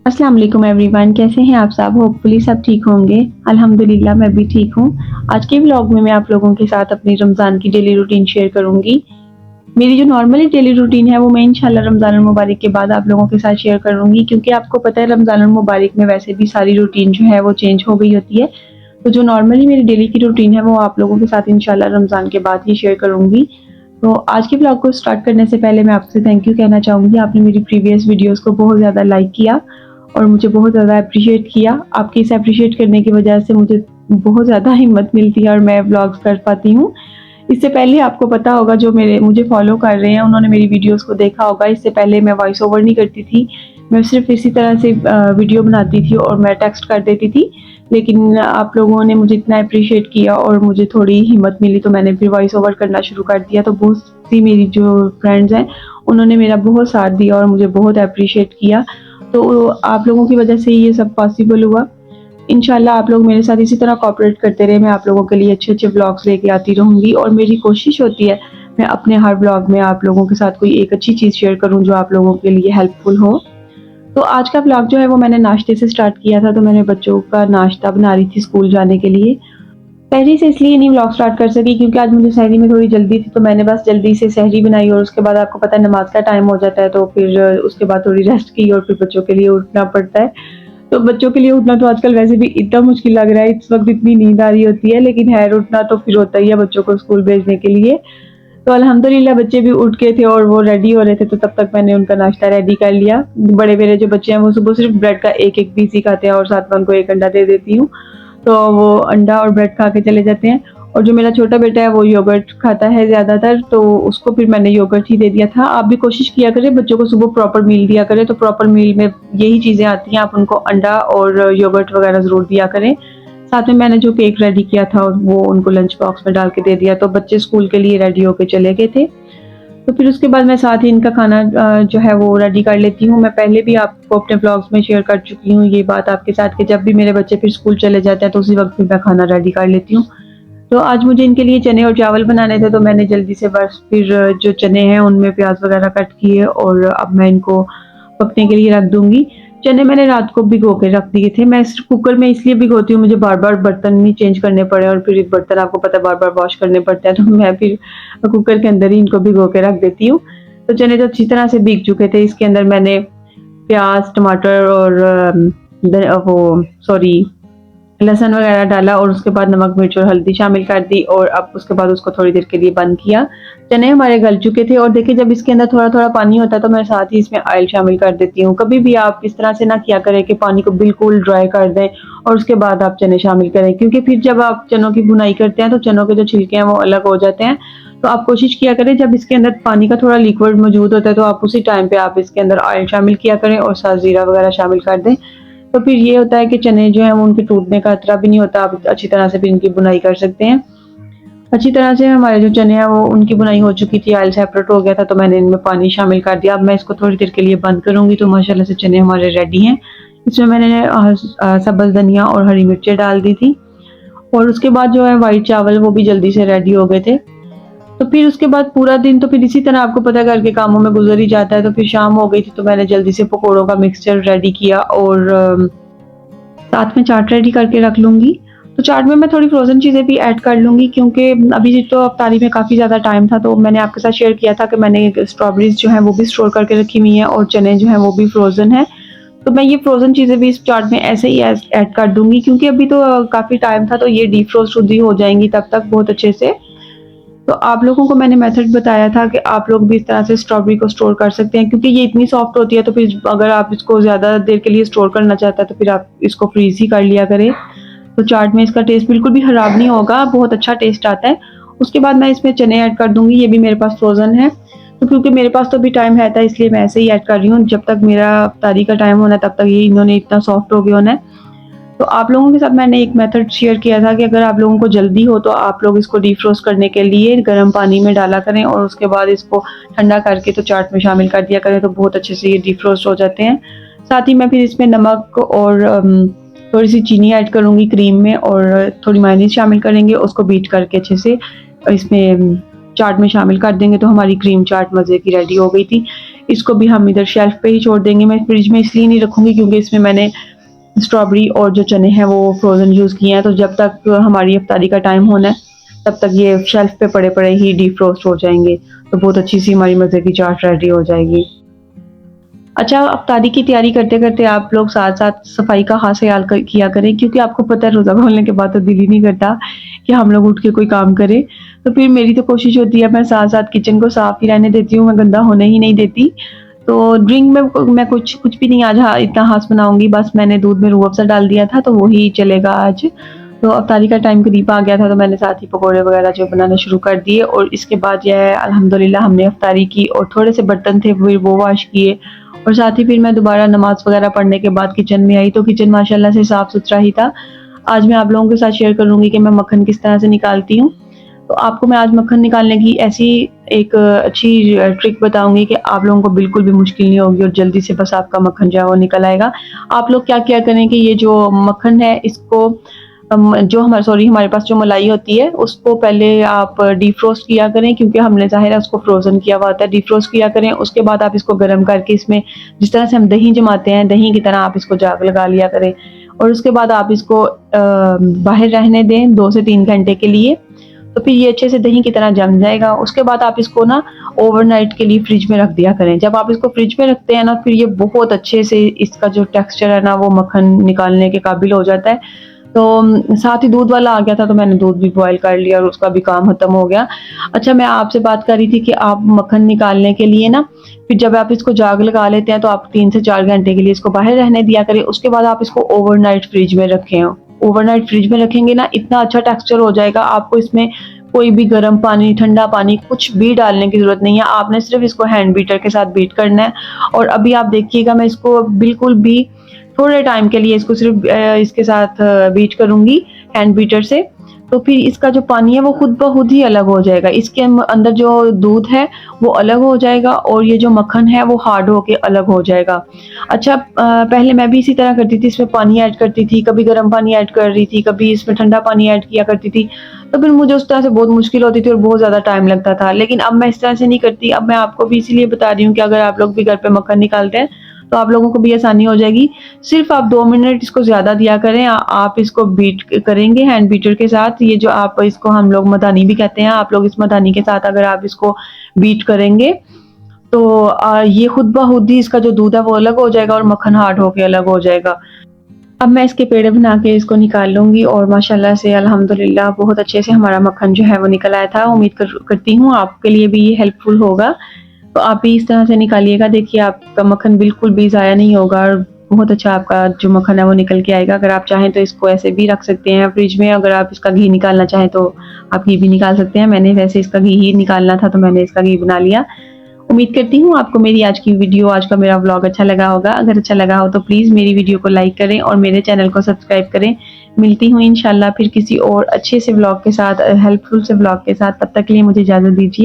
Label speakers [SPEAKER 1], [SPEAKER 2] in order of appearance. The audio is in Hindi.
[SPEAKER 1] अस्सलाम वालेकुम एवरीवन, कैसे हैं आप सब? होपफुली सब ठीक होंगे। अल्हम्दुलिल्लाह मैं भी ठीक हूँ। आज के व्लॉग में मैं आप लोगों के साथ अपनी रमज़ान की डेली रूटीन शेयर करूँगी। मेरी जो नॉर्मली डेली रूटीन है वो मैं इंशाल्लाह रमज़ान अल मुबारक के बाद आप लोगों के साथ शेयर करूँगी, क्योंकि आपको पता है रमज़ान अल मुबारक में वैसे भी सारी रूटीन जो है वो चेंज हो गई होती है। तो जो नॉर्मली मेरी डेली की रूटीन है वो आप लोगों के साथ इंशाल्लाह रमज़ान के बाद ही शेयर करूँगी। तो आज के व्लॉग को स्टार्ट करने से पहले मैं आपसे थैंक यू कहना चाहूँगी। आपने मेरी प्रीवियस वीडियोज़ को बहुत ज़्यादा लाइक किया और मुझे बहुत ज़्यादा एप्रिशिएट किया। आपके इस एप्रिशिएट करने की वजह से मुझे बहुत ज़्यादा हिम्मत मिलती है और मैं व्लॉग्स कर पाती हूँ। इससे पहले आपको पता होगा, जो मेरे मुझे फॉलो कर रहे हैं उन्होंने मेरी वीडियोज़ को देखा होगा। इससे पहले मैं वॉइस ओवर नहीं करती थी। मैं सिर्फ़ इसी तरह से वीडियो बनाती थी और मैं टेक्स्ट कर देती थी। लेकिन आप लोगों ने मुझे इतना एप्रिशिएट किया और मुझे थोड़ी हिम्मत मिली, तो मैंने फिर वॉइस ओवर करना शुरू कर दिया। तो बहुत सी मेरी जो फ्रेंड्स हैं उन्होंने मेरा बहुत साथ दिया और मुझे बहुत एप्रिशिएट किया। तो आप लोगों की वजह से ये सब पॉसिबल हुआ। इंशाल्लाह आप लोग मेरे साथ इसी तरह कोऑपरेट करते रहे। मैं आप लोगों के लिए अच्छे-अच्छे व्लॉग्स लेके आती रहूँगी और मेरी कोशिश होती है मैं अपने हर व्लॉग में आप लोगों के साथ कोई एक अच्छी चीज़ शेयर करूँ जो आप लोगों के लिए हेल्पफुल हो। तो आज का व्लॉग जो है वो मैंने नाश्ते से स्टार्ट किया था। तो मैंने बच्चों का नाश्ता बना रही थी स्कूल जाने के लिए। सहरी से इसलिए नहीं व्लॉग स्टार्ट कर सकी क्योंकि आज मुझे सहरी में थोड़ी जल्दी थी, तो मैंने बस जल्दी से सहरी बनाई और उसके बाद आपको पता है नमाज़ का टाइम हो जाता है, तो फिर उसके बाद थोड़ी रेस्ट की और फिर बच्चों के लिए उठना पड़ता है। तो बच्चों के लिए उठना तो आजकल वैसे भी इतना मुश्किल लग रहा है, इस वक़्त इतनी नींद आ रही होती है, लेकिन ख़ैर उठना तो फिर होता ही है बच्चों को स्कूल भेजने के लिए। तो अल्हम्दुलिल्लाह बच्चे भी उठ गए थे और वो रेडी हो रहे थे, तो तब तक मैंने उनका नाश्ता रेडी कर लिया। बड़े मेरे जो बच्चे हैं वो सुबह सिर्फ़ ब्रेड का एक-एक पीस ही खाते हैं और साथ में उनको 1 अंडा दे देती हूँ। तो वो अंडा और ब्रेड खा के चले जाते हैं। और जो मेरा छोटा बेटा है वो योगर्ट खाता है ज़्यादातर, तो उसको फिर मैंने योगर्ट ही दे दिया था। आप भी कोशिश किया करें बच्चों को सुबह प्रॉपर मील दिया करें, तो प्रॉपर मील में यही चीज़ें आती हैं, आप उनको अंडा और योगर्ट वगैरह ज़रूर दिया करें। साथ में मैंने जो केक रेडी किया था वो उनको लंच बॉक्स में डाल के दे दिया, तो बच्चे स्कूल के लिए रेडी होके चले गए थे। तो फिर उसके बाद मैं साथ ही इनका खाना जो है वो रेडी कर लेती हूँ। मैं पहले भी आपको अपने व्लॉग्स में शेयर कर चुकी हूँ ये बात आपके साथ कि जब भी मेरे बच्चे फिर स्कूल चले जाते हैं तो उसी वक़्त फिर मैं खाना रेडी कर लेती हूँ। तो आज मुझे इनके लिए चने और चावल बनाने थे, तो मैंने जल्दी से बस फिर जो चने हैं उनमें प्याज़ वगैरह कट किए और अब मैं इनको पकने के लिए रख दूँगी। चने मैंने रात को भिगो के रख दिए थे। मैं सिर्फ़ कुकर में इसलिए भिगोती हूँ, मुझे बार-बार बर्तन नहीं चेंज करने पड़े और फिर बर्तन आपको पता है बार-बार वॉश करने पड़ते हैं, तो मैं फिर कुकर के अंदर ही इनको भिगो के रख देती हूँ। तो चने तो अच्छी तरह से भीग चुके थे। इसके अंदर मैंने प्याज़, टमाटर और लहसुन वगैरह डाला और उसके बाद नमक, मिर्च और हल्दी शामिल कर दी और अब उसके बाद उसको थोड़ी देर के लिए बंद किया। चने हमारे गल चुके थे और देखिए जब इसके अंदर थोड़ा-थोड़ा पानी होता है तो मैं साथ ही इसमें ऑयल शामिल कर देती हूँ। कभी भी आप इस तरह से ना किया करें कि पानी को बिल्कुल ड्राई कर दें और उसके बाद आप चने शामिल करें, क्योंकि फिर जब आप चनों की भुनाई करते हैं तो चनों के जो छिलके हैं वो अलग हो जाते हैं। तो आप कोशिश किया करें जब इसके अंदर पानी का थोड़ा लिक्विड मौजूद होता है तो आप उसी टाइम पे आप इसके अंदर ऑयल शामिल किया करें और साथ ज़ीरा वगैरह शामिल कर दें। तो फिर ये होता है कि चने जो हैं वो उनके टूटने का खतरा भी नहीं होता, आप अच्छी तरह से फिर इनकी बुनाई कर सकते हैं। अच्छी तरह से हमारे जो चने हैं वो उनकी बुनाई हो चुकी थी, ऑयल सेपरेट हो गया था, तो मैंने इनमें पानी शामिल कर दिया। अब मैं इसको थोड़ी देर के लिए बंद करूँगी, तो माशाल्लाह से चने हमारे रेडी हैं। इसमें मैंने सब्ज़ धनिया और हरी मिर्चें डाल दी थी और उसके बाद जो है व्हाइट चावल वो भी जल्दी से रेडी हो गए थे। तो फिर उसके बाद पूरा दिन तो फिर इसी तरह आपको पता है घर के कामों में गुज़र ही जाता है, तो फिर शाम हो गई थी, तो मैंने जल्दी से पकोड़ों का मिक्सचर रेडी किया और साथ में चाट रेडी करके रख लूँगी। तो चाट में मैं थोड़ी फ्रोज़न चीज़ें भी ऐड कर लूँगी, क्योंकि अभी तो अफ्तारी में काफ़ी ज़्यादा टाइम था, तो मैंने आपके साथ शेयर किया था कि मैंने स्ट्रॉबेरीज़ जो हैं वो भी स्टोर करके रखी हुई हैं और चने जो हैं वो भी फ्रोज़न हैं। तो मैं ये फ्रोज़न चीज़ें भी इस चाट में ऐसे ही ऐड कर दूँगी, क्योंकि अभी तो काफ़ी टाइम था, तो ये डीफ्रोस्ट खुद ही हो जाएँगी तब तक बहुत अच्छे से। तो आप लोगों को मैंने मेथड बताया था कि आप लोग भी इस तरह से स्ट्रॉबेरी को स्टोर कर सकते हैं, क्योंकि ये इतनी सॉफ्ट होती है, तो फिर अगर आप इसको ज़्यादा देर के लिए स्टोर करना चाहते हैं तो फिर आप इसको फ्रीज़ ही कर लिया करें। तो चाट में इसका टेस्ट बिल्कुल भी ख़राब नहीं होगा, बहुत अच्छा टेस्ट आता है। उसके बाद मैं इसमें चने ऐड कर दूँगी, ये भी मेरे पास फ्रोज़न है। तो क्योंकि मेरे पास तो अभी टाइम है था, इसलिए मैं ऐसे ही ऐड कर रही हूँ। जब तक मेरा इफ्तारी का टाइम होना है तब तक ये इन्होंने इतना सॉफ्ट हो गया होना है। तो आप लोगों के साथ मैंने एक मेथड शेयर किया था कि अगर आप लोगों को जल्दी हो तो आप लोग इसको डीफ्रोस्ट करने के लिए गर्म पानी में डाला करें और उसके बाद इसको ठंडा करके तो चाट में शामिल कर दिया करें, तो बहुत अच्छे से ये डीफ्रोस्ट हो जाते हैं। साथ ही मैं फिर इसमें नमक और थोड़ी सी चीनी ऐड करूँगी क्रीम में और थोड़ी मेयोनीज़ शामिल करेंगे, उसको बीट करके अच्छे से इसमें चाट में शामिल कर देंगे, तो हमारी क्रीम चाट मज़े की रेडी हो गई थी। इसको भी हम इधर शेल्फ पे ही छोड़ देंगे। मैं फ्रिज में इसलिए नहीं रखूँगी क्योंकि इसमें मैंने स्ट्रॉबेरी और जो चने हैं वो फ्रोज़न यूज़ किए हैं, तो जब तक हमारी इफ्तारी का टाइम होना है, तब तक ये शेल्फ पे पड़े-पड़े ही डीफ्रोस्ट हो जाएँगे। तो बहुत अच्छी-सी हमारी मज़े की चाट रेडी हो जाएगी। अच्छा, इफ्तारी की तैयारी करते-करते आप लोग साथ-साथ सफाई का ख़ास ख़्याल किया करें, क्योंकि आपको पता है रोज़ा खोलने के बाद तो दिल ही नहीं करता कि हम लोग उठ के कोई काम करें। तो फिर मेरी तो कोशिश होती है मैं साथ-साथ किचन को साफ़ ही रहने देती हूँ, मैं गंदा होने ही नहीं देती। तो ड्रिंक में मैं कुछ कुछ भी नहीं आज इतना ख़ास बनाऊँगी, बस मैंने दूध में रूह अफ़ज़ा डाल दिया था तो वही चलेगा आज। तो इफ्तारी का टाइम करीब आ गया था तो मैंने साथ ही पकौड़े वग़ैरह जो बनाने शुरू कर दिए, और इसके बाद जो है अल्हम्दुलिल्लाह हमने इफ्तारी की और थोड़े से बर्तन थे फिर वो वॉश किए, और साथ ही फिर मैं दोबारा नमाज़ वग़ैरह पढ़ने के बाद किचन में आई तो किचन माशाल्लाह से साफ़-सुथरा ही था। आज मैं आप लोगों के साथ शेयर करूँगी कि मैं मक्खन किस तरह से निकालती हूँ। तो आपको मैं आज मक्खन निकालने की ऐसी एक अच्छी ट्रिक बताऊँगी कि आप लोगों को बिल्कुल भी मुश्किल नहीं होगी और जल्दी से बस आपका मक्खन जो है वो निकल आएगा। आप लोग क्या-क्या करें कि ये जो मक्खन है इसको जो हमारे पास जो मलाई होती है उसको पहले आप डिफ्रोस्ट किया करें, क्योंकि हमने ज़ाहिर है उसको फ्रोज़न किया हुआ होता है। डिफ्रोस्ट किया करें, उसके बाद आप इसको गर्म करके इसमें जिस तरह से हम दही जमाते हैं, दही की तरह आप इसको जाग लगा लिया करें, और उसके बाद आप इसको बाहर रहने दें 2 से 3 घंटे के लिए। तो फिर ये अच्छे से दही की तरह जम जाएगा। उसके बाद आप इसको ना ओवरनाइट के लिए फ्रिज में रख दिया करें। जब आप इसको फ्रिज में रखते हैं ना, फिर ये बहुत अच्छे से इसका जो टेक्सचर है ना वो मक्खन निकालने के काबिल हो जाता है। तो साथ ही दूध वाला आ गया था तो मैंने दूध भी बॉयल कर लिया और उसका भी काम खत्म हो गया। अच्छा, मैं आपसे बात कर रही थी कि आप मक्खन निकालने के लिए ना, फिर जब आप इसको जाग लगा लेते हैं तो आप 3 से 4 घंटे के लिए इसको बाहर रहने दिया करें। उसके बाद आप इसको ओवरनाइट फ्रिज में रखें। ओवरनाइट फ्रिज में रखेंगे ना, इतना अच्छा टेक्सचर हो जाएगा, आपको इसमें कोई भी गर्म पानी, ठंडा पानी कुछ भी डालने की ज़रूरत नहीं है। आपने सिर्फ़ इसको हैंड बीटर के साथ बीट करना है, और अभी आप देखिएगा मैं इसको बिल्कुल भी थोड़े टाइम के लिए इसको सिर्फ़ इसके साथ बीट करूँगी हैंड बीटर से। तो फिर इसका जो पानी है वो खुद ब खुद ही अलग हो जाएगा। इसके अंदर जो दूध है वो अलग हो जाएगा और ये जो मक्खन है वो हार्ड होके अलग हो जाएगा। अच्छा, पहले मैं भी इसी तरह करती थी, इसमें पानी ऐड करती थी, कभी गर्म पानी ऐड कर रही थी, कभी इसमें ठंडा पानी ऐड किया करती थी। तो फिर मुझे उस तरह से बहुत मुश्किल होती थी और बहुत ज़्यादा टाइम लगता था। लेकिन अब मैं इस तरह से नहीं करती। अब मैं आपको भी इसीलिए बता रही हूँ कि अगर आप लोग भी घर पे मक्खन निकालते हैं तो आप लोगों को भी आसानी हो जाएगी। सिर्फ़ आप 2 मिनट इसको ज़्यादा दिया करें। आप इसको बीट करेंगे हैंड बीटर के साथ। ये जो आप इसको हम लोग मदानी भी कहते हैं, आप लोग इस मदानी के साथ अगर आप इसको बीट करेंगे तो ये खुद ब खुद ही इसका जो दूध है वो अलग हो जाएगा और मक्खन हार्ड होके अलग हो जाएगा। अब मैं इसके पेड़े बना के इसको निकाल लूँगी और माशाल्लाह से अल्हम्दुलिल्लाह बहुत अच्छे से हमारा मक्खन जो है वो निकल आया था। उम्मीद करती हूँ आपके लिए भी ये हेल्पफुल होगा। तो आप भी इस तरह से निकालिएगा, देखिए आपका मक्खन बिल्कुल भी ज़ाया नहीं होगा और बहुत अच्छा आपका जो मक्खन है वो निकल के आएगा। अगर आप चाहें तो इसको ऐसे भी रख सकते हैं फ्रिज में, अगर आप इसका घी निकालना चाहें तो आप घी भी निकाल सकते हैं। मैंने वैसे इसका घी ही निकालना था तो मैंने इसका घी बना लिया। उम्मीद करती हूँ आपको मेरी आज की वीडियो, आज का मेरा व्लॉग अच्छा लगा होगा। अगर अच्छा लगा हो तो प्लीज़ मेरी वीडियो को लाइक करें और मेरे चैनल को सब्सक्राइब करें। मिलती हूँ इंशाल्लाह फिर किसी और अच्छे से व्लॉग के साथ, हेल्पफुल से व्लॉग के साथ। तब तक के लिए मुझे इजाज़त दीजिए।